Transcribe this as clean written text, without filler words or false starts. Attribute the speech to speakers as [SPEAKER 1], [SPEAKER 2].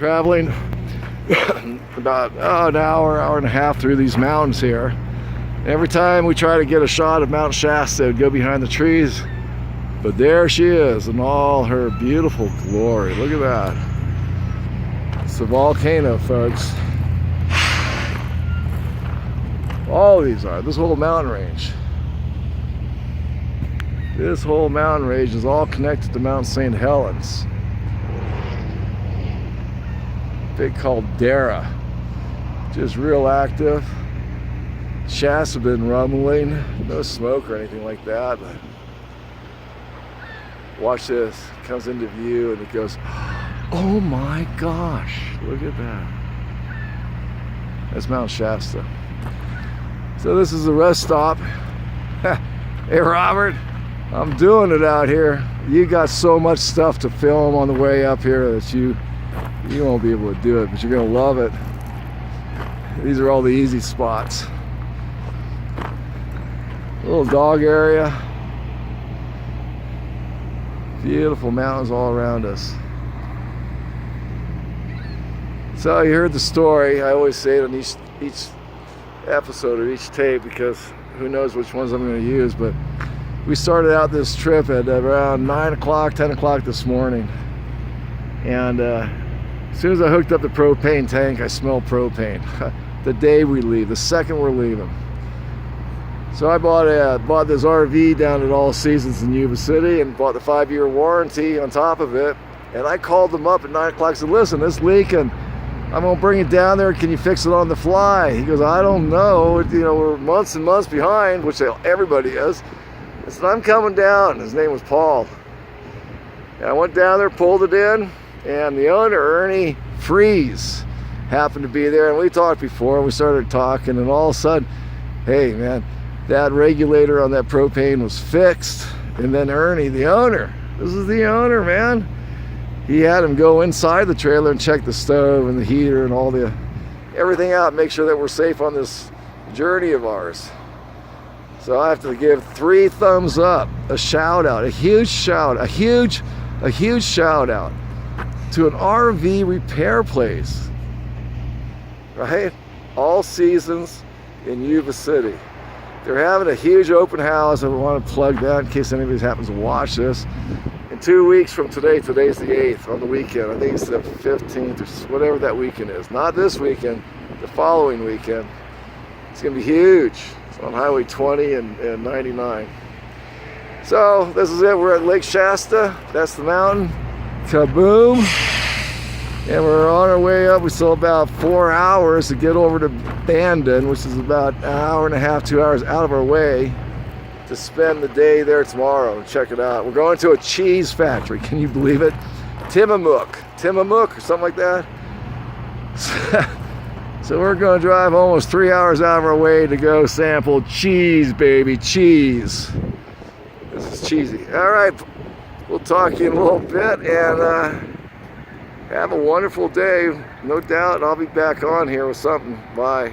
[SPEAKER 1] Traveling about an hour and a half through these mountains here. Every time we try to get a shot of Mount Shasta, it'd go behind the trees. But there she is in all her beautiful glory. Look at that. It's a volcano, folks. All of these are. This whole mountain range. This whole mountain range is all connected to Mount St. Helens. Big caldera, just real active. Shafts have been rumbling, no smoke or anything like that. But watch this, it comes into view and it goes, oh my gosh, look at that. That's Mount Shasta. So this is a rest stop. Hey Robert, I'm doing it out here. You got so much stuff to film on the way up here that you won't be able to do it, but you're gonna love it. These are all the easy spots. Little dog area. Beautiful mountains all around us. So you heard the story. I always say it on each episode or each tape because who knows which ones I'm gonna use, but we started out this trip at around 9 o'clock, 10 o'clock this morning. And as soon as I hooked up the propane tank, I smelled propane. The day we leave, the second we're leaving. So I bought this RV down at All Seasons in Yuba City and bought the 5-year warranty on top of it. And I called them up at 9 o'clock and said, listen, it's leaking. I'm gonna bring it down there. Can you fix it on the fly? He goes, I don't know. You know, we're months and months behind, which everybody is. I said, I'm coming down. His name was Paul. And I went down there, pulled it in. And the owner, Ernie Freezen, happened to be there, and we talked before, and we started talking, and all of a sudden, hey man, that regulator on that propane was fixed. And then Ernie, the owner, this is the owner, man, he had him go inside the trailer and check the stove and the heater and everything out, make sure that we're safe on this journey of ours. So I have to give 3 thumbs up, a shout out, a huge shout out to an RV repair place, right? All Seasons in Yuba City. They're having a huge open house. I want to plug that in case anybody happens to watch this. In 2 weeks from today, today's the 8th, on the weekend. I think it's the 15th or whatever that weekend is. Not this weekend, the following weekend. It's going to be huge. It's on Highway 20 and 99. So this is it. We're at Lake Shasta. That's the mountain. Kaboom. And we're on our way up. We still about 4 hours to get over to Bandon, which is about an hour and a half, 2 hours out of our way to spend the day there tomorrow. Check it out. We're going to a cheese factory. Can you believe it? Tillamook or something like that. So we're going to drive almost 3 hours out of our way to go sample cheese, baby, cheese. This is cheesy. All right. We'll talk to you in a little bit, and have a wonderful day. No doubt I'll be back on here with something. Bye.